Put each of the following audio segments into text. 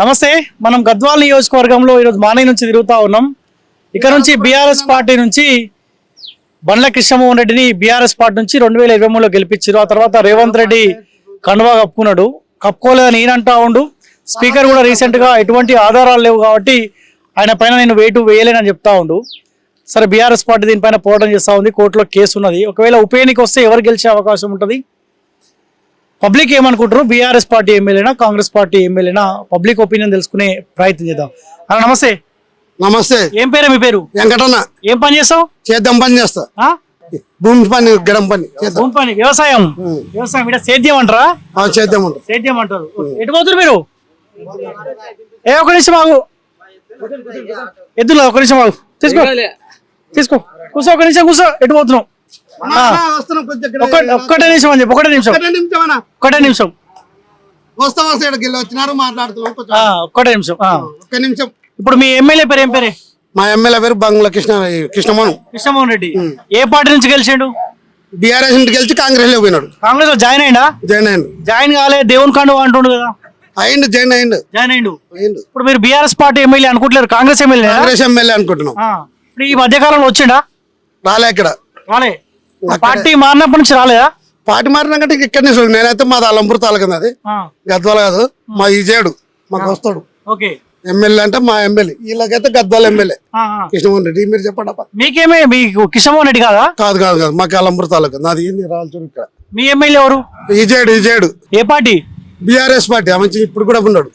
నమస్తే. మనం గద్వాల నియోజకవర్గంలో ఈరోజు మానే నుంచి తిరుగుతా ఉన్నాం. ఇక్కడ నుంచి బీఆర్ఎస్ పార్టీ నుంచి బండ్ల కృష్ణమోహన్ రెడ్డిని బీఆర్ఎస్ పార్టీ నుంచి 2023లో గెలిపించారు. ఆ తర్వాత రేవంత్ రెడ్డి కండువా కప్పుకున్నాడు. కప్పుకోలేదని ఈయనంటా ఉండు. స్పీకర్ కూడా రీసెంట్ గా ఎటువంటి ఆధారాలు లేవు కాబట్టి ఆయన పైన నేను వేటు వేయలేనని చెప్తా ఉండు. సరే, బీఆర్ఎస్ పార్టీ దీనిపైన పోరాటం చేస్తా ఉంది. కోర్టులో కేసు ఉన్నది. ఒకవేళ ఉప ఎన్నిక వస్తే ఎవరు గెలిచే అవకాశం ఉంటుంది? పబ్లిక్ ఏమనుకుంటారు? బీఆర్ఎస్ పార్టీ ఎమ్మెల్యేనా, కాంగ్రెస్ పార్టీ ఎమ్మెల్యేనా? పబ్లిక్ ఒపీనియన్ తెలుసుకునే ప్రయత్నం చేద్దాం. అన్న నమస్తే. నమస్తే. ఏం పేరు? మీ పేరు? వెంకటన్న. ఏం పని చేస్తావు? చేద్దాం పని చేస్తా. భూమి పని, గడం పని. భూమి పని, వ్యవసాయం. వ్యవసాయం ఇక్కడ సేద్యం అంటారా? చేద్దాం అంటారు. సేద్యం అంటారు. ఎటు పోతున్నారు మీరు? ఒక నిమిషం ఆగు. ఎద్దులో ఒక నిమిషం ఆగు. తీసుకో తీసుకో, కూర్చో. ఒక నిమిషం కూర్చో. ఎటు పోతున్నావు? ఒక్కటే నిమిషం అని చెప్పి. ఒకటే నిమిషం. వచ్చినారు, మాట్లాడుతున్నాం. ఒక్కటే నిమిషం. ఒక్క నిమిషం. ఇప్పుడు మీ ఎమ్మెల్యే పేరు ఏం పేరే? మా ఎమ్మెల్యే పేరు బంగ్లా కృష్ణమోహన్ రెడ్డి. ఏ పార్టీ నుంచి గెలిచాడు? బీఆర్ఎస్ నుంచి గెలిచి కాంగ్రెస్ లో పోయినాడు. కాంగ్రెస్ లో జాయిన్ అయిందా? జాయిన్ కాలే, దేవుని కాండు అంటుండు కదా. జాయిన్ అయిండు. ఇప్పుడు మీరు బీఆర్ఎస్ పార్టీ ఎమ్మెల్యే అనుకుంటున్నారు, కాంగ్రెస్ ఎమ్మెల్యే అనుకుంటున్నాం. ఇప్పుడు ఈ మధ్య కాలంలో వచ్చిండా? రాలే. ఇక్కడ రాలే. పార్టీ మారినప్పటి నుంచి రాలేదా? పార్టీ మారినాకంటే ఇక్కడ నుంచి. నేనైతే మాది అలంపూర్ తాలూకా, అది గద్వాల కాదు. మా ఈజేడు మాకు వస్తాడు. ఓకే. ఎమ్మెల్యే అంటే మా ఎమ్మెల్యే. వీళ్ళకైతే గద్వాల ఎమ్మెల్యే కృష్ణమోహన్ రెడ్డి. మీరు చెప్పండి. మీకేమే? మీకు కృష్ణమోహన్ రెడ్డి కాదా? కాదు. మాకు అలంపూర్ తాలూకా. నాది ఏంది రాల్చూరు. ఇక్కడ మీ ఎమ్మెల్యే ఎవరు? ఈజేడు. ఏ పార్టీ? BRS party. మంచి ఇప్పుడు కూడా ఉన్నాడు.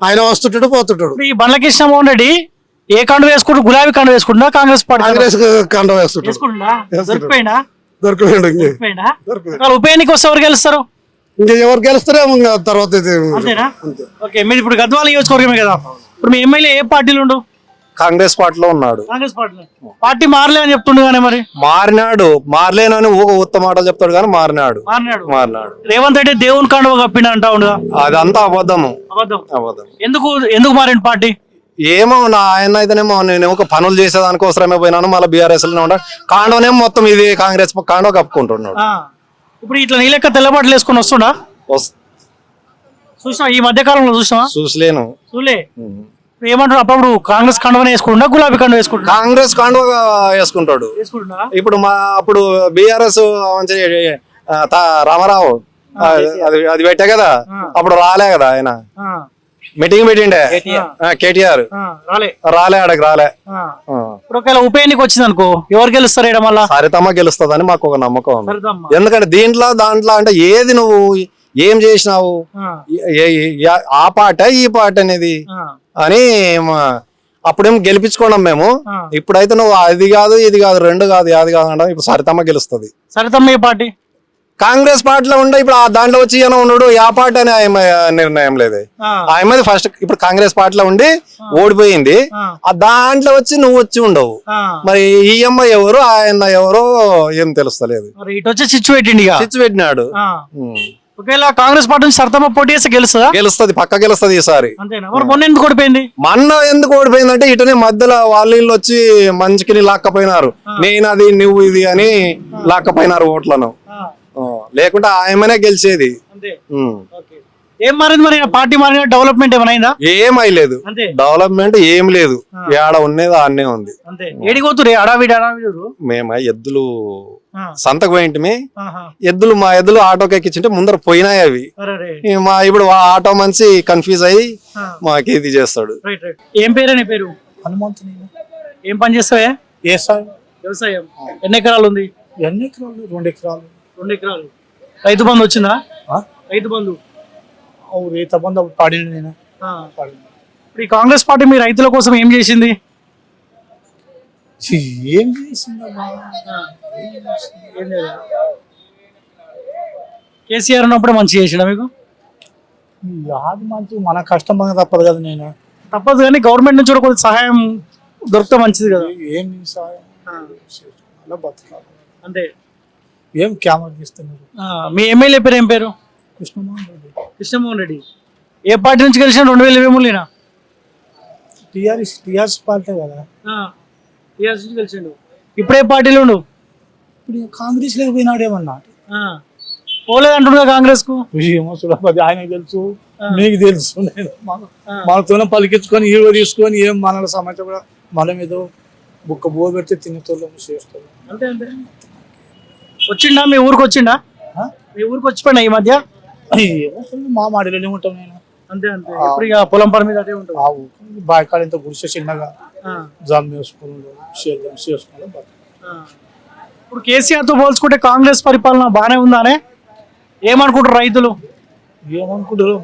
ఆయన వస్తుంటాడు, పోతుంటాడు. ఈ బండ్ల కృష్ణమోహన్ రెడ్డి ఏ కండు వేసుకుంటూ? గులాబీ కండు వేసుకుంటున్నా? కాంగ్రెస్ పార్టీ కండ వేస్తుంటాడు. దొరికిపోయాడు. ఉప ఎన్నిక వస్తే ఎవరు గెలుస్తారు? ఇంకా ఎవరు గెలుస్తారేమో తర్వాత. ఓకే, మీరు ఇప్పుడు గద్వాల నియోజకవర్గమే కదా. ఇప్పుడు మీ ఎమ్మెల్యే ఏ పార్టీలో ఉండు? కాంగ్రెస్ పార్టీలో ఉన్నాడు. కాంగ్రెస్ పార్టీలో. పార్టీ మారలే అని చెప్తుండు కానీ మరి మారలేనని ఉత్తమ మాటలు చెప్తాడు కానీ మారినాడు. రేవంత్ రెడ్డి దేవుని కాండవ కప్పిండు అంటా ఉండు. అదంతా అబద్ధం. ఎందుకు మారిండు పార్టీ? ఏమో ఆయన అయితేనేమో నేను ఒక పనులు చేసేదానికోసమే పోయినాను. మళ్ళీ బీఆర్ఎస్ లో ఉంటా. కాండోనేమో మొత్తం ఇది కాంగ్రెస్ కాండో కప్పుకుంటున్నాడు. ఇప్పుడు ఇట్లా నీ లెక్క తెల్లబాట్లు వేసుకుని వస్తుండా? చూసినా ఈ మధ్య కాలంలో? చూసలేను. ఏమంటారు? అప్పుడు కాంగ్రెస్ కండువా వేసుకుంటా, గులాబీ కండువా వేసుకుంటా? కాంగ్రెస్ కండువా వేసుకుంటాడు. ఇప్పుడు ఇప్పుడు బీఆర్ఎస్ రామారావు అది పెట్టా కదా, అప్పుడు రాలే కదా ఆయన. మీటింగ్ పెట్టిండే కేటీఆర్. రాలే. ఆడకి రాలే. ఇప్పుడు ఒకవేళ ఉప ఎన్నిక వచ్చింది అనుకో, ఎవరు గెలుస్తారు? మళ్ళీ సరితమ్మ గెలుస్తుందని మాకు ఒక నమ్మకం ఉంది. ఎందుకంటే దాంట్లో అంటే ఏది నువ్వు ఏం చేసినావు, ఆ పాట ఈ పాట అనేది అని అప్పుడేం గెలిపించుకున్నాం మేము. ఇప్పుడైతే నువ్వు అది కాదు ఇది కాదు రెండు కాదు అది కాదు అంటే ఇప్పుడు సరితమ్మ గెలుస్తుంది. సరితమ్మ ఏ పార్టీ? కాంగ్రెస్ పార్టీలో ఉండే. ఇప్పుడు దాంట్లో వచ్చి ఈయన ఉన్నాడు. ఆ పార్టీ అనే నిర్ణయం లేదు. ఆమె ఫస్ట్ ఇప్పుడు కాంగ్రెస్ పార్టీలో ఉండి ఓడిపోయింది. ఆ దాంట్లో వచ్చి నువ్వు వచ్చి ఉండవు. మరి ఈ అమ్మాయి ఎవరు ఆయన ఎవరో ఏం తెలుస్తలేదు. చిచ్చు పెట్టినాడు. ఒకవేళ కాంగ్రెస్ పార్టీ నుంచి సరితమ్మ పోటీ చేస్తే గెలుస్తుంది, పక్క గెలుస్తుంది ఈసారి. మొన్న ఎందుకు ఓడిపోయింది? ఎందుకు ఓడిపోయిందంటే ఇటనే మధ్యలో వాళ్ళు వచ్చి మంచికి లాక్కపోయినారు. నేను అది నువ్వు ఇది అని లాక్కపోయినారు ఓట్లను. లేకుంటే ఆయమనే గెలిచేది. ఏం మారింది మరి? పార్టీ మారిన డెవలప్మెంట్ ఏమైనా? ఏమైలేదు. డెవలప్మెంట్ ఏం లేదు. ఏడ ఉన్నది ఆడనే ఉంది. మేము ఎద్దులు సంతకు పోయింటిమి. మా ఎద్దులు ఆటోకి ఎక్కించుంటే ముందర పోయినాయి అవి. ఇప్పుడు ఆటో మనిషి కన్ఫ్యూజ్ అయ్యి మాకు ఇది చేస్తాడు. ఏం పేరు? నీ పేరు? హనుమంతుని. ఏం పని చేస్తావా? వ్యవసాయం. ఎన్ని ఎకరాలు ఉంది? 2 ఎకరాలు. 2 ఎకరాలు. రైతు బంధు వచ్చిందా? రైతు బంధు రైతు బంధు పాడింది నేను. ఇప్పుడు ఈ కాంగ్రెస్ పార్టీ మీ రైతుల కోసం ఏం చేసింది? ఏం చేసింది? కేసీఆర్ ఉన్నప్పుడే మంచి చేసిండా మీకు? మంచి మన కష్టం తప్పదు కదా. నేను తప్పదు కానీ గవర్నమెంట్ నుంచి కూడా కొంచెం సహాయం దొరికితే మంచిది కదా. ఏం సహాయం బతకాలి అంతే. ఏం క్యామరా తీస్తున్నారు? మీ ఎమ్మెల్యే పేరు ఏం పేరు? కృష్ణమోహన్ రెడ్డి. ఏ పార్టీ నుంచి గెలిచిన? 2023 టీఆర్ఎస్ పార్టీ కదా. టీఆర్ఎస్ నుంచి గెలిచిండు. ఇప్పుడే పార్టీలో ఉండు? ఇప్పుడు కాంగ్రెస్ లేకపోయినాడు ఏమన్నా. పోలేదంటున్నా కాంగ్రెస్ కు. ఆయనకు తెలుసు. మీకు తెలుసు మనతోనే పలికించుకొని ఈడో తీసుకొని ఏం మన సమాచారం కూడా మనం ఏదో బుక్క బో పెడితే తినేతోళ్ళం చేస్తాం. అంతే అంతే. వచ్చిండా మీ ఊరికి వచ్చిండా? మీ ఊరికి వచ్చిపోయినా ఈ మధ్య? మా మాడిలోనే ఉంటాం నేను. అంతే అంతే. ఇప్పుడు ఇక పొలం పని మీద అదే ఉంటుంది. బాయికాడ ఇంత గుడిసె చిన్నగా జామ్ వేసుకుని చేసుకుని ఇప్పుడు కేసీఆర్ తో పోల్చుకుంటే కాంగ్రెస్ పరిపాలన బానే ఉందానే ఏమనుకుంటారు రైతులు? ఏమనుకుంటారు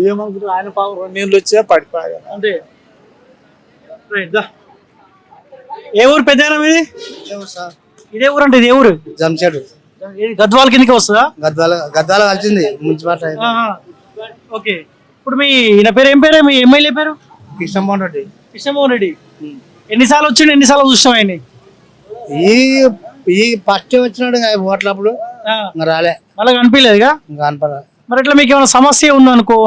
ఏమనుకుంటారు ఆయన పాపం 2 ఏళ్ళు వచ్చా పడిపోయా. అంతే. ఏ ఊరు పెద్ద మీది? ఇదే ఊరు అంటే ఇది ఏ ఊరు? జంషెడ్ గద్వాల కిందకి వస్తుందా? గద్వాల కలిసింది మున్సిపాలిటీ. ఓకే. ఇప్పుడు మీ ఈయన పేరు ఏం పేరు? మీ ఎమ్మెల్యే పేరు? కృష్ణమోహన్ రెడ్డి. కృష్ణమోహన్ రెడ్డి. ఎన్నిసార్లు వచ్చిండు, ఎన్నిసార్లు చూస్తాం ఆయన్ని? ఈ ఫస్ట్ వచ్చినాడు ఓట్లప్పుడు రాలే, మళ్ళీ కనిపించలేదుగా. కనపడ. మరి ఎట్లా మీకు ఏమైనా సమస్య ఉందనుకో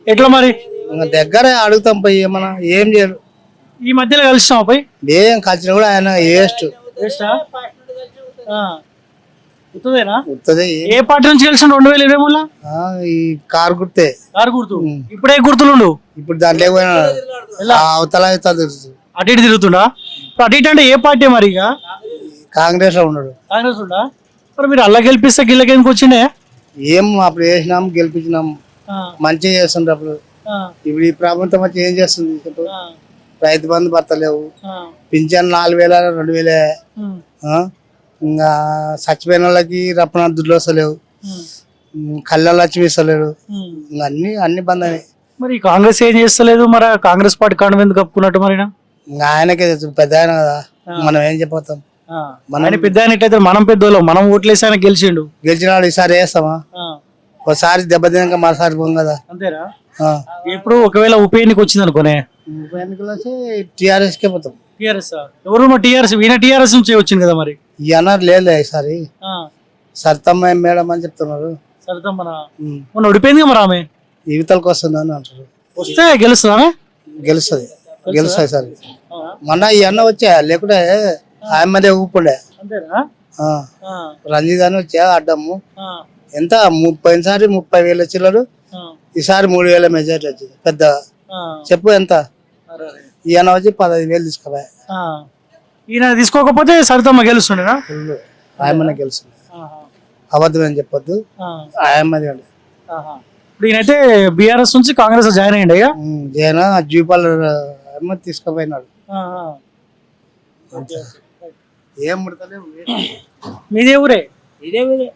ఎట్లా మరి? దగ్గర అడుగుతాం పోయి ఏమన్నా ఏం చేయరు. ఈ మధ్యలో కలిసినావా పోయి? ఏం కలిసిన కూడా ఆయన వేస్ట్. ఏ పార్టీ నుంచి కలిసిన 2023లో? ఈ కారు గుర్తే. కారు గుర్తు. ఇప్పుడే గుర్తులుండు. ఇప్పుడు దాంట్లో అవతల అటు ఇటు తిరుగుతుండా? అటు ఇటు అంటే ఏ పార్టీ మరి? ఇక కాంగ్రెస్ లో ఉన్నాడు. కాంగ్రెస్ ఉండా? మరి మీరు అలా గెలిపిస్తే గిల్లకి ఎందుకు వచ్చిండే? ఏం అప్పుడు వేసినాం, గెలిపించినాం, మంచిగా చేస్తుండ్రు అప్పుడు. ఇప్పుడు ఈ ప్రభుత్వం వచ్చి ఏం చేస్తుంది? రైతు బంధు భర్తలేవు, పింఛన్ 4000 2000, ఇంకా చచ్చిపోయిన వాళ్ళకి రప్పన దుడ్లు వస్తలేవు, కళ్యాణ లక్ష్మి ఇస్తలేడు, ఇంకా అన్ని బంద్ అయినాయి. మరి కాంగ్రెస్ ఏం చేస్తలేదు? మరి కాంగ్రెస్ పార్టీ కాండం ఎందుకు కప్పుకున్నట్టు మరి? ఇంకా ఆయనకే పెద్ద ఆయన కదా, మనం ఏం చెప్పొస్తాం? మన పెద్ద అయినట్లయితే మనం పెద్దోళ్ళం, మనం ఓట్లేసి ఆయన గెలిచిండు. గెలిచినాడు, ఈసారి వేస్తామా? ఒకసారి దెబ్బతినాక మరోసారి పోం కదా. అంతేరా? ఇప్పుడు ఒకవేళ ఉప ఎన్నిక వచ్చింది అనుకోనే, ఉప ఎన్నికలు వచ్చి టీఆర్ఎస్ కే పోతాం. టీఆర్ఎస్ ఎవరు? మా టీఆర్ఎస్ ఈయన టీఆర్ఎస్ నుంచి వచ్చింది కదా మరి. ఈ అన్నారు లేదు ఈసారి సరితమ్మ మేడం అని చెప్తున్నారు. సరితమ్మనా? మొన్న ఓడిపోయింది మరి ఆమె. యువతలకు వస్తుంది అని అంటారు. వస్తే గెలుస్తుందా? గెలుస్తుంది సార్. మొన్న ఈ అన్న వచ్చా, లేకుంటే ఆయన మీద ఊపుండే. రంజిత్ అని వచ్చా అడ్డము. ఎంత 30,000 చిల్లరు, ఈసారి 3,000 మెజార్టీ వచ్చింది. పెద్ద చెప్పు ఎంత? ఈయన వచ్చి 15,000 తీసుకోవాలి. ఈయన తీసుకోకపోతే సరితమ్మ గెలుస్తుండేనా? ఆయమ్మనే గెలుస్తుంది. అబద్ధం అని చెప్పొద్దు, ఆయమ్మది. ఇప్పుడు ఈయనైతే బీఆర్ఎస్ నుంచి కాంగ్రెస్ జాయిన్ అయ్యిండు. జైన్ జూపాల్ అమ్మ తీసుకుపోయినాడు. ఏం ముడతలేవు. మీదే ఊరే? ఇదే ఊరే.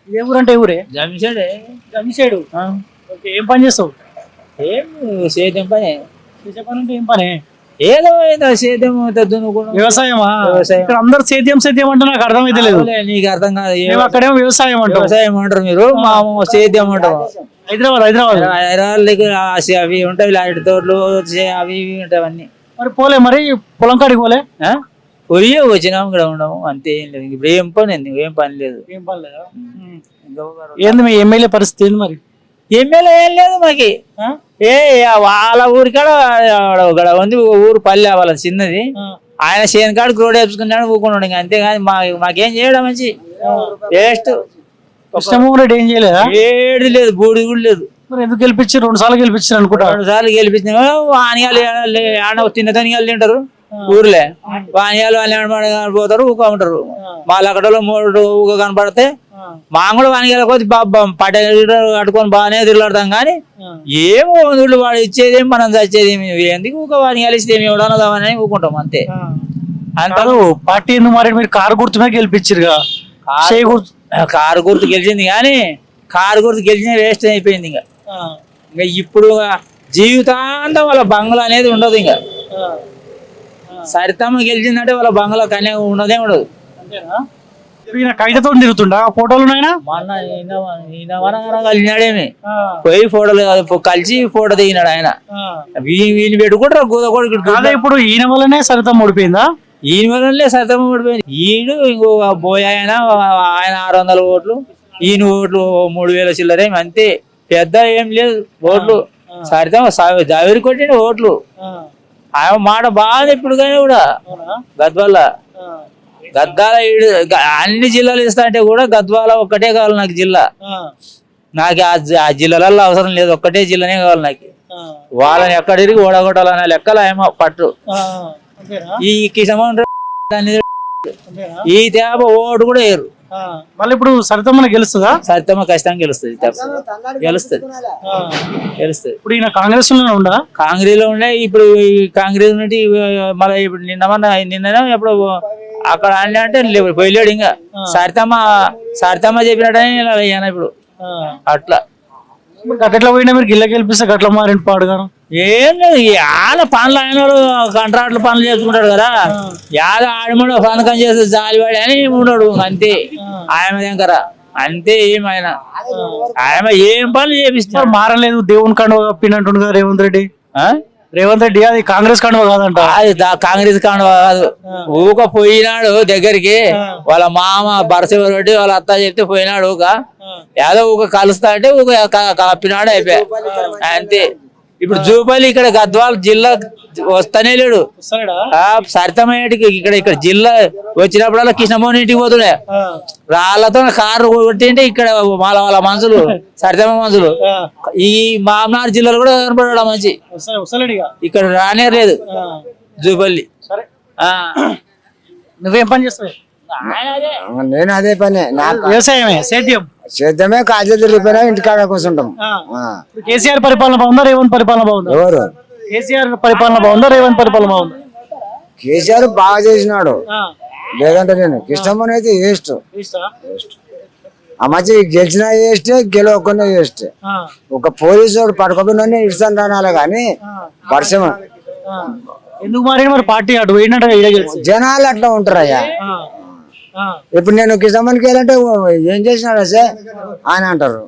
ఇదే ఊరు అంటే ఊరే? జమిషేడే. జమిషేడు. ఓకే. ఏం పని చేస్తావు? ఏం సేద్యం పని. చేసే పని అంటే ఏం పని? ఏదో ఏదో సేద్యం దున్నుకోవడం. వ్యవసాయమా? వ్యవసాయం. ఇక్కడ అందరు సేద్యం సేద్యం అంటే నాకు అర్థమైతే లేదు. నీకు అర్థం కాదు. అక్కడేమో వ్యవసాయం అంటారు. వ్యవసాయం అంటారు మీరు, మా సేద్యం అంటారు. హైదరాబాద్ అవి ఉంటాయి, లాంటి తోటలు అవి ఇవి ఉంటాయి అన్ని. మరి పోలే, మరి పొలం కాడికి పోలే? పొయ్యి వచ్చినాము ఇక్కడ ఉండము, అంతే. ఏం లేదు ఇప్పుడు. ఏం పని? ఏం పని లేదు. ఏం పని లేదా? ఏంది మీ ఎమ్మెల్యే పరిస్థితి ఏంది మరి? ఎమ్మెల్యే ఏం లేదు మాకి. వాళ్ళ ఊరికాడ ఉంది ఊరు పల్లె, వాళ్ళ చిన్నది. ఆయన చేను కాడికి రోడ్ వేసుకున్నాడు, ఊకున్నాడు. ఇంకా అంతేగాని మాకేం చేయడం మంచి వేస్ట్. కృష్ణమోహన్ రెడ్డి ఏం చేయలేదా? ఏది లేదు, బూడి కూడా లేదు. మరి ఎందుకు గెలిపించారు? 2 సార్లు గెలిపించారు అనుకుంటా. 2 సార్లు గెలిపించిన వానియాలు ఆడ తిన్న తనియాలు తింటారు ఊర్లే. వానియాలు వాళ్ళు పోతారు, ఊక ఉంటారు. వాళ్ళు అక్కడ 3 ఊక కనపడితే మా కూడా వానియాల కొద్ది పట్ట కట్టుకొని బాగానే తిరుగుతాం. కానీ ఏమో వాడు ఇచ్చేది మనం చచ్చేది ఎందుకు ఊక వానియాలు ఇస్తే మేము ఎవడన్నదామని ఊకుంటాం, అంతే. అంటారు పార్టీ ఎందుకు మరి? మీరు కారు గుర్తుమే గెలిపించారుగా. కారు గుర్తు గెలిచింది, కానీ కారు గుర్తు గెలిచిన వేస్ట్ అయిపోయింది. ఇంకా ఇప్పుడు జీవితాంతం వాళ్ళ బంగ్లా అనేది ఉండదు. ఇంకా సరితమ్మ గెలిచిందంటే వాళ్ళ బంగ్లా కన్యా ఉండదే ఉండదు. ఈయన కవితతో తిరుగుతుండా? ఫోటోలు ఉన్నాయన? కలిసినాడేమి పోయి ఫోటోలు కలిసి ఫోటో దిగినాడు ఆయన. వీళ్ళు పెట్టుకుంటారు గోదకోడు. ఇప్పుడు ఈయన వల్లనే సరితమ్మ ఓడిపోయిందా? ఈయన వల్లనే సరితమ్మ ఓడిపోయింది. ఈయన ఇంకో బోయ్ ఆయన 600 ఓట్లు, ఈయన ఓట్లు 3,000 చిల్లరే, అంతే. పెద్ద ఏం లేదు ఓట్లు. సరితమ్మ జావేరి కొట్టిన ఓట్లు. ఆయన మాట బాగా ఇప్పుడు కానీ కూడా గద్వాల అన్ని జిల్లాలు ఇస్తా అంటే కూడా గద్వాల ఒక్కటే కావాలి నాకు జిల్లా. నాకు ఆ జిల్లాలలో అవసరం లేదు, ఒక్కటే జిల్లానే కావాలి నాకు. వాళ్ళని ఎక్కడ తిరిగి ఓడగొట్టాలనే లెక్కలు ఏమో పట్టు. ఈ కిషమోహన్ రెడ్డి ఈ తేప ఓటు కూడా వేయరు. మళ్ళీ ఇప్పుడు సరితమ్మని గెలుస్తుందా? సరితమ్మ ఖచ్చితంగా గెలుస్తుంది, గెలుస్తుంది. ఇప్పుడు ఈయన కాంగ్రెస్ లోనే ఉండా? కాంగ్రెస్ లో ఉండే, ఇప్పుడు ఈ కాంగ్రెస్ నుండి మళ్ళీ ఇప్పుడు నిన్న ఎప్పుడు అక్కడ అంటే పోయలేడు ఇంకా. సరితమ్మ చెప్పినట్టనే అయ్యాను ఇప్పుడు అట్లా. గట్ల పోయినా మీరు గిల్ల గెలిపిస్తే గట్ల మారిన పాడుగాను. ఏం లేదు, ఆడ పనులు ఆయన కాంట్రాక్టులు పనులు చేసుకుంటాడు కదా, యాద ఆడమడు పనకం చేస్తే జాలివాడి అని ఉన్నాడు అంతే. ఆయన దగ్గర అంతే, ఏమైనా ఆయన ఏం పనులు చేపిస్తున్నారు. మారలేదు, దేవుని కండువ కప్పినట్టుండు కదా రేవంత్ రెడ్డి. రేవంత్ రెడ్డి అది కాంగ్రెస్ కండువ కాదంట. అది కాంగ్రెస్ కండువ కాదు. ఊక పోయినాడు దగ్గరికి, వాళ్ళ మామ బరస రెడ్డి వాళ్ళ అత్త చెప్తే పోయినాడు. ఊక ఏదో ఊక కలుస్తా అంటే ఊక కప్పినాడు, అయిపోయా అంతే. ఇప్పుడు జూపల్లి ఇక్కడ గద్వాల జిల్లా వస్తానే లేడు. సరితమయ్యటికి ఇక్కడ జిల్లా వచ్చినప్పుడల్లా కృష్ణమోహన్ ఇంటికి పోతుండే, రాళ్లతో కారు కొట్టింటే ఇక్కడ వాళ్ళ మనుషులు, సరితమ్మ మనుషులు. ఈ మామనాడు జిల్లాలో కూడా కనపడా మంచి, ఇక్కడ రానే లేదు జూపల్లి. నువ్వేం పని చేస్తావు? నేను అదే పని, నాకు వ్యవసాయమే, సేద్యం. సేద్యమే, కాజీ తిరిగిపోయినా ఇంటికాడ కూర్చుంటాం. కేసీఆర్ పరిపాలన బాగుందా, రేవంత్ పరిపాలన బాగుందా? ఎవరు? కేసీఆర్ పరిపాలన బాగుందా, రేవంత్ పరిపాలన బాగుందా? కేసీఆర్ బాగా చేసినాడు, లేదంటే నేను కృష్ణమోహన్ అయితే వేస్ట్. ఆ మధ్య గెలిచినా వేస్ట్, గెలవకుండా వేస్ట్. ఒక పోలీసు వాడు పడుకోకుండా ఇడ్సని రానాలి కానీ పరిశ్రమ ఎందుకు మారి మరి పార్టీ అటు పోయినట్టుగా జనాలు అట్లా ఉంటారయ్యా. ఇప్పుడు నేను కృష్ణమోహన్కి వెళ్ళంటే ఏం చేసినాడు సార్ అని అంటారు.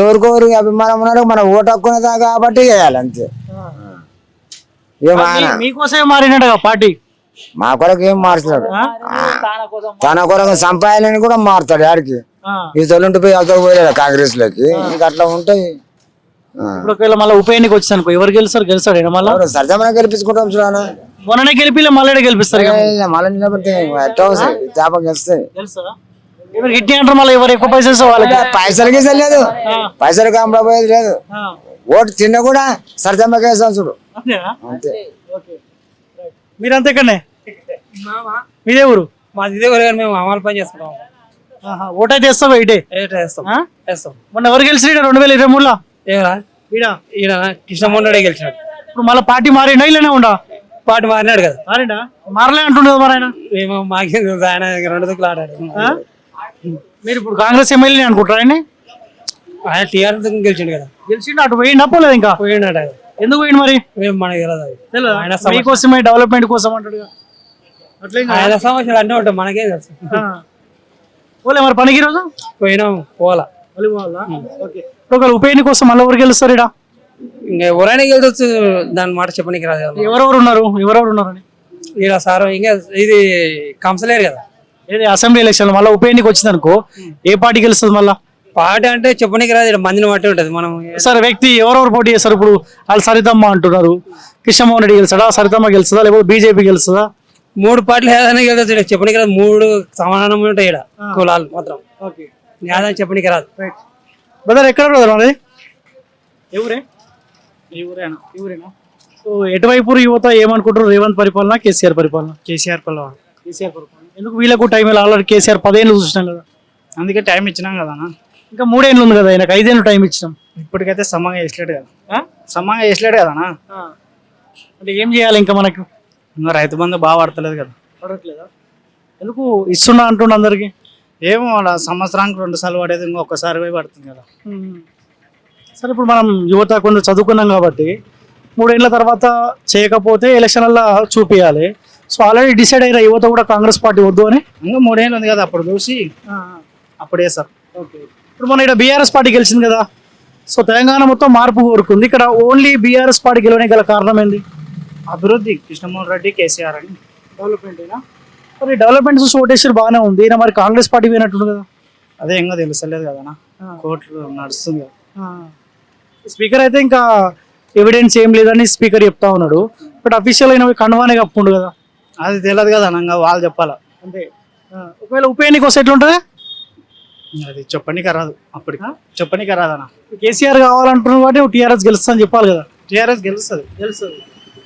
ఎవరికొవరు అభిమానం ఉన్నారో మన ఓటు హక్కున్నదా కాబట్టి వేయాలి అంతే. మీకోసమే మారినట్టుగా పార్టీ. మా కొరకు ఏం మార్చలేడు, తన కొరకు సంపాదనని కూడా మారుతాడు. ఆడికి ఈ తొలింటి పోయి అవతల పోయలేడు కాంగ్రెస్ లోకి, ఇంకా అట్లా ఉంటాయి. ఇప్పుడు ఒకవేళ మళ్ళీ ఉప ఎన్నిక వచ్చిందనుకో ఎవరు గెలుస్తాడు? మళ్ళీ సరితమనే గెలిపించుకుంటాం చూడాలి. మొన్ననే గెలిపి మళ్ళీ గెలిపిస్తారు, మళ్ళీ నిలబడితే చేప గెలుస్తాయి. గిట్టి అంటారు మళ్ళీ ఎవరు ఎక్కువ పైసలు వాళ్ళకి. పైసలకి లేదు, పైసలకి అమ్మపోయేది లేదు. ఓటు తిన్న కూడా సరితమ్మకి వేస్తాం చూడు అంతే. మీరంతా ఇక్కడనే? మీదే ఊరు? మాది ఇదే ఊరు, మేము అమలు పని చేసుకుంటాం. ఓటు అయితే వేస్తావా? ఇటే వేస్తాం. మొన్న ఎవరు గెలిచి 2023లో? ఈయన కృష్ణమోహన్ రెడ్డి గెలిచినాడు. ఇప్పుడు మళ్ళీ పార్టీ మారిండా ఇలానే ఉండా? పార్టీ మారినాడు కదా. మారిండా? మారలే అంటుండే మరి ఆయన. మేము మాకేం తెలుసు, ఆయన 2 దిక్కులు ఆడాడు. మీరు ఇప్పుడు కాంగ్రెస్ ఎమ్మెల్యే అనుకుంటారా ఆయన? ఆయన టీఆర్ఎస్ గెలిచిండు కదా. గెలిచిండు, అటు పోయిండా పోలేదు ఇంకా? పోయినాడు. ఎందుకు పోయిండు మరి? మేము మనకి తెలియదు, ఆయన మీకోసమే డెవలప్మెంట్ కోసం అంటాడు. ఆయన సమస్యలు అన్నీ ఉంటాయి, మనకేం తెలుసు. పోలే మరి పనికి రోజు పోయినాం, పోవాలా. ఒకవేళ ఉప ఎన్నిక కోసం మళ్ళీ ఎవరు గెలుస్తారు ఇక్కడ? ఇంకా ఎవరైనా గెలుచు, దాని మాట చెప్పడానికి రాదు కదా. ఎవరెవరు ఉన్నారని ఇలా సార్ ఇంకా ఇది కంపల్సరీ కదా. ఏది అసెంబ్లీ ఎలక్షన్ మళ్ళీ ఉప ఎన్నిక వచ్చింది అనుకో, ఏ పార్టీ గెలుస్తుంది మళ్ళా? పార్టీ అంటే చెప్పడానికి రాదు, మందిని బట్టి ఉంటది. మనం సరే వ్యక్తి ఎవరెవరు పోటీ చేస్తారు? ఇప్పుడు వాళ్ళు సరితమ్మ అంటున్నారు, కృష్ణమోహన్ రెడ్డి గెలుస్తాడా, సరితమ్మ గెలుస్తుందా, లేకపోతే బీజేపీ గెలుస్తుందా? 3 పార్టీలు ఏదైనా గెలుచు, చెప్పడానికి రాదు. 3 సమానం ఉంటాయి ఇక్కడ కులాలు మాత్రం. ఏదైనా చెప్పడానికి రాదు. బ్రదర్ ఎక్కడ బ్రదర్ మరి? ఊరేనా? సో ఎటువైపు యువత ఏమనుకుంటారు? రేవంత్ పరిపాలన, కేసీఆర్ పరిపాలన? కేసీఆర్ పల్లవ. ఎందుకు వీళ్ళకు టైం ఆల్రెడీ కేసీఆర్ 10 ఏళ్ళు చూసినాం కదా, అందుకే టైం ఇచ్చినాం కదా. ఇంకా 3 ఏళ్ళు ఉంది కదా, ఆయనకు 5 ఏళ్ళు టైం ఇచ్చినాం. ఇప్పటికైతే సమంగా వేసలేడు కదా. అంటే ఏం చేయాలి ఇంకా మనకు? ఇంకా రైతు బంధు బాగా పడతలేదు కదా. పడట్లేదా? ఎందుకు ఇస్తున్నా అంటుండ అందరికి? ఏమో సంవత్సరానికి 2 సార్లు పడేది, ఇంకొకసారి పోయి పడుతుంది కదా. సరే ఇప్పుడు మనం యువత కొంచెం చదువుకున్నాం కాబట్టి 3 ఏళ్ళ తర్వాత చేయకపోతే ఎలక్షన్లలో చూపించాలి. సో ఆల్రెడీ డిసైడ్ అయిన యువత కూడా కాంగ్రెస్ పార్టీ వద్దు అని. ఇంకా 3 ఏళ్ళు ఉంది కదా, అప్పుడు చూసి అప్పుడే సార్. ఇప్పుడు మన ఇక్కడ బీఆర్ఎస్ పార్టీ గెలిచింది కదా, సో తెలంగాణ మొత్తం మార్పు కోరుకుంది, ఇక్కడ ఓన్లీ బీఆర్ఎస్ పార్టీ గెలవడానికి గల కారణం ఏంది? అభివృద్ధి, కృష్ణమోహన్ రెడ్డి, కేసీఆర్ అని. డెవలప్మెంట్ మరి డెవలప్మెంట్ చూసి ఓటేసారు బాగానే ఉంది, మరి కాంగ్రెస్ పార్టీ పోయినట్టుంది కదా. అదే ఇంకా తెలుసలేదు కదా, కోర్టు నడుస్తుంది కదా. స్పీకర్ అయితే ఇంకా ఎవిడెన్స్ ఏం లేదని స్పీకర్ చెప్తా ఉన్నాడు, బట్ అఫీషియల్ అయిన కన్వానే కప్పుండు కదా. అది తెలియదు కదా, వాళ్ళు చెప్పాలా. అంతే. ఒకవేళ ఉప ఎన్నిక వస్తే ఎట్లుంటుంది? అది చెప్పనీకి రాదు అప్పటికి చెప్పనీకి రాదన్న. కేసీఆర్ కావాలంటున్నావు కాబట్టి టీఆర్ఎస్ గెలుస్తా అని చెప్పాలి కదా. టీఆర్ఎస్ గెలుస్తుంది.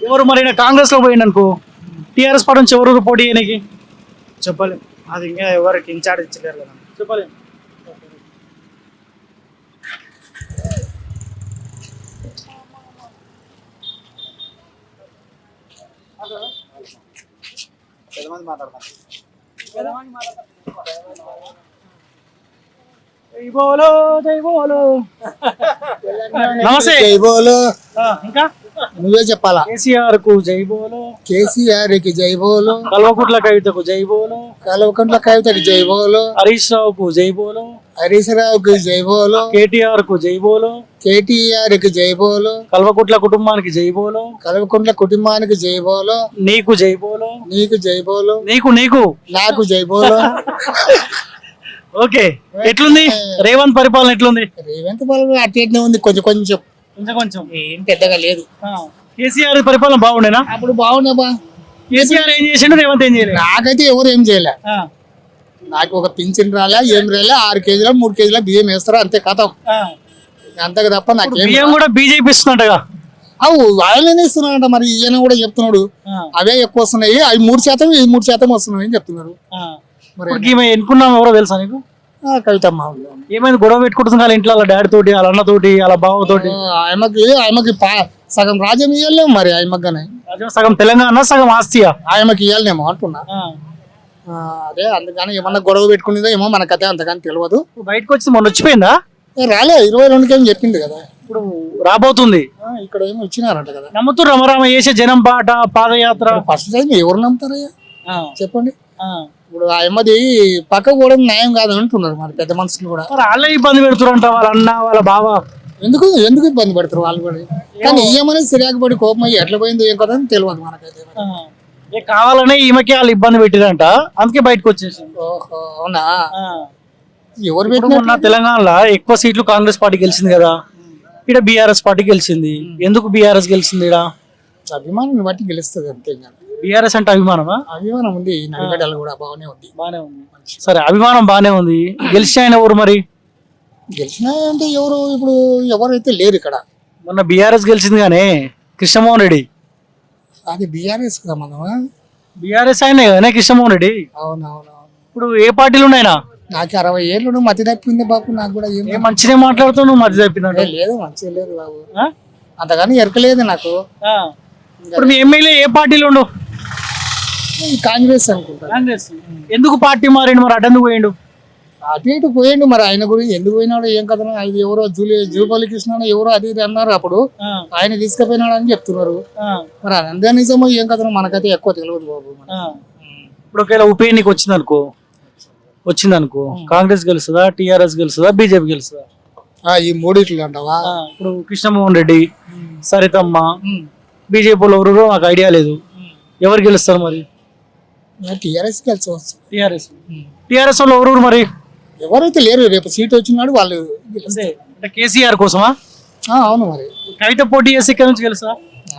ఎవరు మరి కాంగ్రెస్ లో పోయింది అనుకో, టీఆర్ఎస్ పార్టీ నుంచి ఎవరు పోటీ చేయడానికి చెప్పలేం, అది ఇంకా ఎవరికి ఇన్ఛార్జ్ ఇచ్చలేరు కదా. చెప్పలేం. జై బోలో జై బోలో. నమస్తే. జై బోలో. ఇంకా నువ్వే చెప్పాలా. కేసీఆర్ కు జై బోలో, కేసీఆర్ కి జై బోలో, కల్వకుట్ల కవితకు జై బోలో, కల్వకుంట్ల కవితకి జై బోలో, హరీష్ రావుకు జై బోలో, హరీష్ రావుకి జై బోలో, కేటీఆర్ కు జై బోలో, కేటీఆర్ కి జై బోలో, కల్వకుట్ల కుటుంబానికి జై బోలో, కల్వకుంట్ల కుటుంబానికి జై బోలో, నీకు జై బోలో, నీకు జై బోలో, నీకు నీకు నాకు జై బోలో. ఓకే. ఎట్లుంది రేవంత్ పరిపాలన ఎట్లుంది? రేవంత్ బాబు అట్నే ఉంది, కొంచెం కొంచెం, కొంచెం ఏం పెద్దగా లేదు. కేసీఆర్ పరిపాలన బాగుండేనా? అప్పుడు బాగున్నాబా. కేసీఆర్ ఏం చేసిండు, రేవంత్ ఏం చేయలేదు. నాకైతే ఎవరు ఏం చేయలే. నాకు ఒక పింఛన్ రాలే, ఏం రాలే. 6 కేజీల 3 కేజీల బియ్యం వేస్తారు, అంతే కథం. అంతకు తప్ప నాకేం. బియ్యం కూడా బీజేపీ ఇస్తున్నట్టుగా. అవు ఆయననే ఇస్తున్నాడంట, మరి ఈయన కూడా చెప్తున్నాడు అవే ఎక్కువ వస్తున్నాయి, అవి 3% ఇవి 3% వస్తున్నాయి అని చెప్తున్నారు. మరి ఈమె ఎన్నుకున్నాం ఎవరో తెలుసా నీకు? కవితమ్మ ఏమైంది, గొడవ పెట్టుకుంటుంది వాళ్ళ ఇంట్లో, వాళ్ళ డాడీ తోటి, వాళ్ళ అన్న తోటి, వాళ్ళ బావ తోటి. ఆయనకి సగం రాజ్యం ఇయ్యలేము మరి, ఆయమ్మగానే సగం తెలంగాణ సగం ఆస్తియా ఆయనకి ఇయ్యాలనేమో అంటున్నా. అదే అందుకని ఏమన్నా గొడవ పెట్టుకునేదో ఏమో మనకైతే అంతగాని తెలియదు. బయటకు వచ్చి మొన్న వచ్చిపోయిందా? రాలే 22కి ఏం చెప్పింది కదా, ఇప్పుడు రాబోతుంది. ఇక్కడ ఏమో ఇచ్చినారంట కదా. నమ్ముతూ రమరామ చేసే జనం పాట పాదయాత్ర ఫస్ట్ టైం ఎవరు నమ్ముతారయ్యా చెప్పండి. ఇప్పుడు ఆ అమ్మది పక్కకు కూడా న్యాయం కాదు అంటున్నారు మరి పెద్ద మనుషులు కూడా. వాళ్ళే ఇబ్బంది పెడుతురంట, వాళ్ళ అన్న వాళ్ళ బావ. ఎందుకు ఇబ్బంది పడతారు వాళ్ళు కూడా. కానీ ఏమనేది సిరాకు పడి కోపం అయ్యి ఎట్లా పోయిందో ఏం కదా అని తెలియదు మనకైతే. కావాలనే ఈమెకి వాళ్ళు ఇబ్బంది పెట్టిరంట, అందుకే బయటకు వచ్చేసింది. ఓహో అవునా. ఎవరు ఇప్పుడు మొన్న తెలంగాణలో ఎక్కువ సీట్లు కాంగ్రెస్ పార్టీ గెలిచింది కదా, ఇక్కడ బీఆర్ఎస్ పార్టీ గెలిచింది. ఎందుకు బీఆర్ఎస్ గెలిచింది? ఇక్కడ అభిమానం బట్టి గెలుస్తుంది అంతే. బీఆర్ఎస్ అంటే అభిమానమా? అభిమానం ఉంది, నడిగడ్డలు కూడా బాగానే ఉంది. బానే ఉంది. సరే, అభిమానం బానే ఉంది. గెలిచి ఆయన ఎవరు మరి? గెలిచినా అంటే ఎవరు ఇప్పుడు ఎవరైతే లేరు ఇక్కడ. మొన్న బీఆర్ఎస్ గెలిచింది కానీ కృష్ణమోహన్ రెడ్డి. అది బీఆర్ఎస్ కదా మనం. బీఆర్ఎస్ ఆయనే కదా కృష్ణమోహన్ రెడ్డి. అవునవునవును. ఇప్పుడు ఏ పార్టీలు ఉన్నాయినా? నాకు 60 ఏళ్ళు మతి తప్పింది బాబు. నాకు కూడా ఏం మంచినే మాట్లాడుతావు నువ్వు, మతి తప్పిందంటే. లేదు మంచిగా లేదు బాబు, అంతగాని ఎరకలేదు నాకు. ఇప్పుడు మీ ఎమ్మెల్యే ఏ పార్టీలో ఉండు? కాంగ్రెస్ అనుకుంటా. కాంగ్రెస్. ఎందుకు పార్టీ మారిండు మరి? అటెందుకు పోయిండు? అటు ఇటు పోయిండు మరి. ఆయన గురించి ఎందుకు పోయినాడు ఏం కదా. అది ఎవరో జూపల్లి కృష్ణ ఎవరో అది ఇది అన్నారు అప్పుడు. ఆయన తీసుకుపోయినాడు అని చెప్తున్నారు. మరి అందే నిజమో ఏం కదా మనకైతే ఎక్కువ తెలియదు బాబు. ఇప్పుడు ఒకవేళ ఉప ఎన్నిక వచ్చిందనుకో కాంగ్రెస్ గెలుస్తుందా, టీఆర్ఎస్ గెలుస్తుందా, బీజేపీ గెలుస్తుందా? ఈ మూడిట్లు అంటావా? ఇప్పుడు కృష్ణమోహన్ రెడ్డి, సరితమ్మ, బీజేపీలో ఎవరు నాకు ఐడియా లేదు. ఎవరు గెలుస్తారు మరి? టీఆర్ఎస్ గెలిచవచ్చు. టీఆర్ఎస్ వాళ్ళు ఎవరు మరి? ఎవరైతే లేరు, రేపు సీట్ వచ్చినాడు వాళ్ళు. అంటే కేసీఆర్ కోసమా? అవును మరి. కవిత పోటీ చేసి ఇక్కడ నుంచి గెలుస్తా?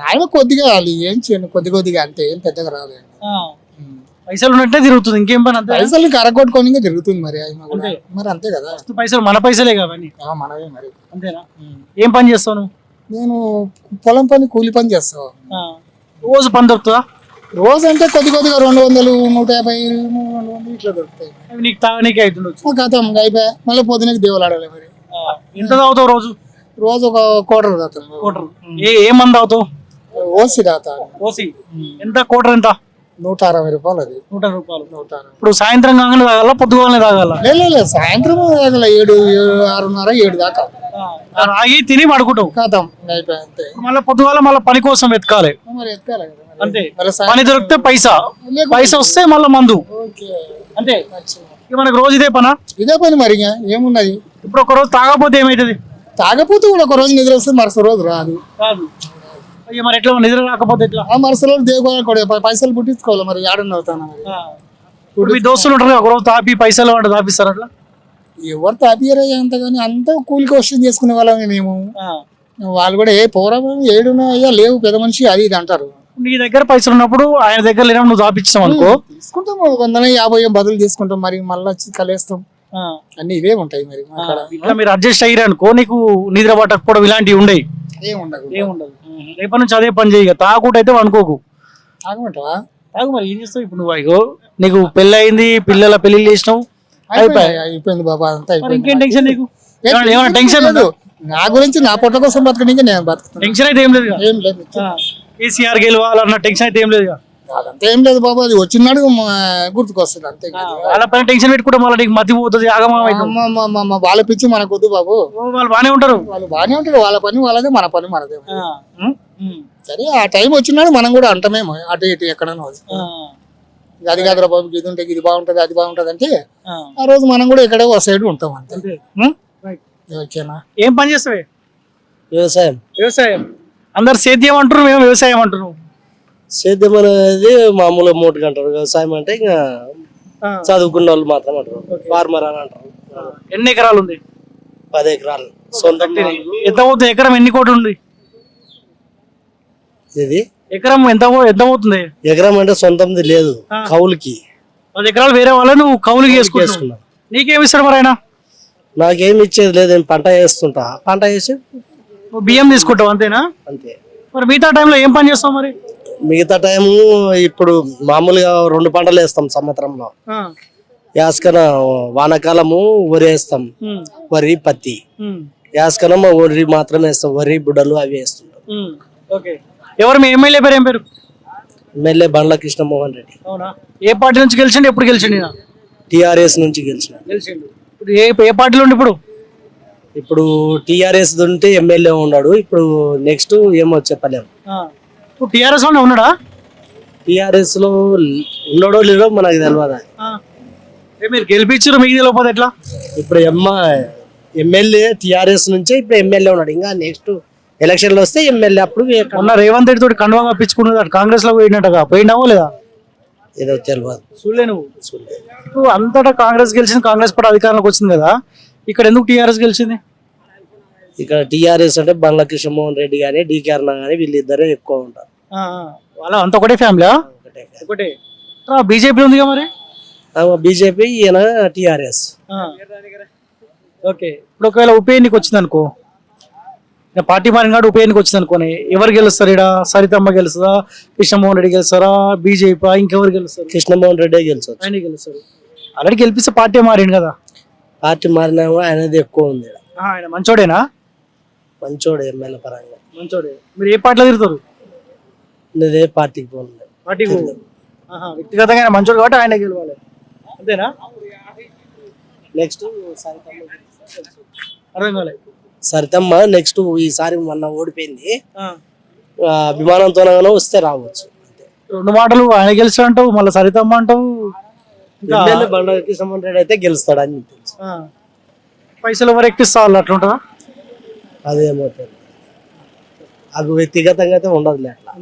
ఆయన కొద్దిగా వాళ్ళు ఏం చేయను, కొద్దిగా అంతే, ఏం పెద్దగా రాదు. పైసలు ఉన్నట్టే తిరుగుతుంది, ఇంకేం పని. అంతే, పైసలు కరగొట్టుకొని తిరుగుతుంది మరి. మరి అంతే కదా, పైసలు మన పైసలే కాబట్టి మనమే మరి. అంతేనా? ఏం పని చేస్తావు నువ్వు? నేను పొలం పని, కూలి పని చేస్తావు. రోజు పని దొరుకుతుందా? రోజు అంటే కొద్దిగా 200, 150, 200 ఇట్లా దొరుకుతాయి. నీకు తాగనీకే అవుతుండొచ్చు. గతం అయిపోయా, మళ్ళీ పొద్దునకి దేవులాడాలి మరి. ఎంత తాగుతావు రోజు? రోజు ఒక క్వార్టర్ తాగుతాను. క్వార్టర్ ఏ మంది తాగుతావు? ఓసి తాగుతాను. ఓసి ఎంత? క్వార్టర్ ఎంత? 160 రూపాయలు. అది 100 రూపాయలు. ఇప్పుడు సాయంత్రం కాగానే తాగాల, పొద్దుగానే తాగాల? లేదు, సాయంత్రం 7, 6:30, 7 దాకా తాగి తిని పడుకుంటావు. కాదాం అయిపోయా అంతే. మళ్ళీ పొద్దుగాల మళ్ళీ పని కోసం వెతకాలి. మరి ఎత్తుకోవాలి కదా. అంతే, పని దొరికితే పైసా వస్తే మళ్ళీ మందు. అంతే, మనకు రోజు ఇదే పనా? ఇదే పని మరి. ఏమున్నది ఇప్పుడు? ఒక రోజు తాగపోతే ఏమైతుంది? తాగపోతే కూడా ఒక రోజు నిద్ర వస్తే మరుసటి రోజు రాదు. మరి ఎట్లా నిద్ర రాకపోతే ఎట్లా? మరుసటి రోజు దేవుడు పైసలు పుట్టించుకోవాలి మరి. ఏడన్నా అవుతాను మరి. ఇప్పుడు మీ దోస్తులు ఉంటారు, ఒక రోజు తాపి పైసలు అంటే తాపిస్తారు అట్లా? ఎవరు తాపియరయ్యా అంతగాని, అంతా కూలికి క్వశ్చన్ చేసుకునే వాళ్ళమే మేము. వాళ్ళు కూడా పోరా ఏడున్నాయ్యా లేవు పెద్ద మనిషి అది ఇది అంటారు. నీ దగ్గర పైసలు ఉన్నప్పుడు ఆయన దగ్గర లేనప్పుడు నువ్వు తాపించావు అనుకో, తీసుకుంటాం 150 బదులు తీసుకుంటాం మరి. మళ్ళీ వచ్చి కలేస్తాం. అన్ని ఇవే ఉంటాయి మరి మా కాడ. ఇట్లా మీరు అడ్జస్ట్ అయ్యారు అనుకో నీకు నిద్ర పట్టకపోవడం ఇలాంటివి ఉండవు. ఏం ఉండదు. ఏముండదు. రేపటి నుంచి అదే పని చేయగా తాగుకుంటూ అయితే అనుకోకు. ఆగమంటావా? తాగు మరి ఏం చేస్తావు ఇప్పుడు నువ్వు అయ్యో నీకు పెళ్ళి అయింది పిల్లల పెళ్లి చేసినావు అయిపోయింది బాబా, అంతా మరి అయిపోయింది. ఇంకేం టెన్షన్ నీకు ఏమైనా టెన్షన్ లేదు. నా గురించి నా పొట్ట కోసం బతకడానికి నేను బతుకుతాను. టెన్షన్ అయితే ఏం లేదు ఏం లేదు. కేసీఆర్ గెలవాలన్న టెన్షన్ అయితే ఏం లేదు అదంతా ఏం లేదు బాబా, అది వచ్చినాడు గుర్తుకొస్తుంది అంతే. వాళ్ళ పైన టెన్షన్ పెట్టుకుంటే మళ్ళీ నీకు మతి పోతుంది ఆగమా వాళ్ళ పిచ్చి మనకు వద్దు బాబు. వాళ్ళు బానే ఉంటారు. వాళ్ళు బాగానే ఉంటారు, వాళ్ళ పని వాళ్ళదే, మన పని మనదే. సరే ఆ టైం వచ్చినాడు మనం కూడా అంటమేమో అటు ఇటు ఎక్కడన్నా అది కాదురా బాబు ఇది ఉంటే ఇది బాగుంటది అది బాగుంటది అంటే ఆ రోజు మనం కూడా ఎక్కడో ఒక సైడ్ ఉంటాం అంతే. ఓకేనా? ఏం పని చేస్తావే? వ్యవసాయం. వ్యవసాయం. అందరు సేద్యం అంటారు, మేము వ్యవసాయం అంటున్నాం. సేద్యం అనేది మామూలుగా మూట అంటారు, వ్యవసాయం అంటే ఇంకా చదువుకున్న వాళ్ళు మాత్రం అంటారు, ఫార్మర్ అని అంటారు. ఎన్ని ఎకరాలు ఉంది? 10 ఎకరాలు సొంతం. ఎంత పోతుంది ఎకరం? ఎన్ని కోట్లు ఉంది ఇది ఎకరం? ఎంత పోతుంది ఎకరం అంటే సొంతంది లేదు, కౌలుకి. 10 ఎకరాలు వేరే వాళ్ళ నువ్వు కౌలుకి చేసుకున్నావు. నీకేమి ఇస్తారు మరి ఆయన? నాకేమి ఇచ్చేది లేదు, నేను పంట వేస్తుంటా, పంట వేసి నువ్వు బియ్యం తీసుకుంటావు అంతేనా? అంతే. మరి మిగతా టైంలో ఏం పని చేస్తావు మరి? మిగతా టైము ఇప్పుడు మామూలుగా 2 పంటలు వేస్తాం సంవత్సరంలో. యాసకన వానాకాలము వరి వేస్తాం, వరి పత్తి. యాసకనం వరి మాత్రమే వేస్తాం, వరి బుడ్డలు అవి వేస్తుంటాం. ఓకే. ఎవరు మీ ఎమ్మెల్యే పేరు? ఏం పేరు? ఎమ్మెల్యే బండ్ల కృష్ణమోహన్ రెడ్డి. అవునా? ఏ పార్టీ నుంచి గెలిచిండు? ఎప్పుడు గెలిచిండు? టిఆర్ఎస్ నుంచి గెలిచిన. ఇప్పుడు ఏ పార్టీలో ఉండి ఇప్పుడు? ఇప్పుడు టిఆర్ఎస్ ఉంటే ఎమ్మెల్యే ఉన్నాడు, ఇప్పుడు నెక్స్ట్ ఏమో చెప్పలేము. ఇప్పుడు టిఆర్ఎస్ లోనే ఉన్నాడా? టిఆర్ఎస్ లో ఉన్నాడో లేడో మనకు తెలియదు. మీరు గెలిపించారు మీకు తెలియకపోతే ఎట్లా? ఇప్పుడు ఎమ్మెల్యే టిఆర్ఎస్ నుంచే ఇప్పుడు ఎమ్మెల్యే ఉన్నాడు, ఇంకా నెక్స్ట్ ఎలక్షన్లు వస్తే ఎమ్మెల్యే. అప్పుడు మొన్న రేవంత్ రెడ్డి తోటి కండువా కప్పించుకున్నది కాంగ్రెస్ లో పోయినట్టుగా పోయినావో లేదా? ఏదో తెలియదు. చూడలే నువ్వు? ఇప్పుడు అంతటా కాంగ్రెస్ గెలిచింది, కాంగ్రెస్ పార్టీ అధికారంలోకి వచ్చింది కదా, ఇక్కడ ఎందుకు టిఆర్ఎస్ గెలిచింది? ఇక్కడ టిఆర్ఎస్ అంటే బండ్ల కృష్ణమోహన్ రెడ్డి కానీ డికే అరుణ కానీ వీళ్ళిద్దరే ఎక్కువ ఉంటారు. వాళ్ళ అంత ఒకటే ఫ్యామిలీ? ఒకటే. బీజేపీ ఉందిగా మరి? బీజేపీ, ఈయన టిఆర్ఎస్. ఓకే. ఇప్పుడు ఒకవేళ ఉప ఎన్నిక వచ్చింది అనుకో, పార్టీ మారిన కాదు ఉప ఎన్నిక వచ్చింది అనుకోని, ఎవరు గెలుస్తారు? ఇక్కడ సరితమ్మ గెలుస్తుందా, కృష్ణమోహన్ రెడ్డి గెలుస్తారా, బీజేపీ ఇంకెవరు గెలుస్తారు? కృష్ణమోహన్ రెడ్డి గెలుస్తారు. ఆయన గెలుస్తారు. ఆల్రెడీ గెలిపిస్తే పార్టీ మారింది కదా. పార్టీ మారినా ఆయనది ఎక్కువ ఉంది. ఆయన మంచోడేనా? మంచోడు, ఎమ్మెల్యే పరంగా మంచోడే. మీరు ఏ పార్టీలో తిరుగుతారు? నేను ఏ పార్టీకి పోను. పార్టీకి వ్యక్తిగతంగా ఆయన మంచోడు కాబట్టి ఆయన గెలవాలి అంతేనా? నెక్స్ట్ అర్థం కాలేదు. సరితమ్మ నెక్స్ట్ ఈసారి మొన్న ఓడిపోయింది, విమానంతోనగానో వస్తే రావచ్చు. 2 మాటలు ఆయన గెలిచాడంటావు, మళ్ళీ సరితమ్మ అంటావు. ఎమ్మెల్యే బండ్ల కృష్ణమోహన్ రెడ్డి అయితే గెలుస్తాడు అని తెలుసు. పైసలు ఎవరు ఎక్కిస్తారు అట్లా ఉంటుందా? అదేమో అది వ్యక్తిగతంగా అయితే ఉండదులే అట్లా.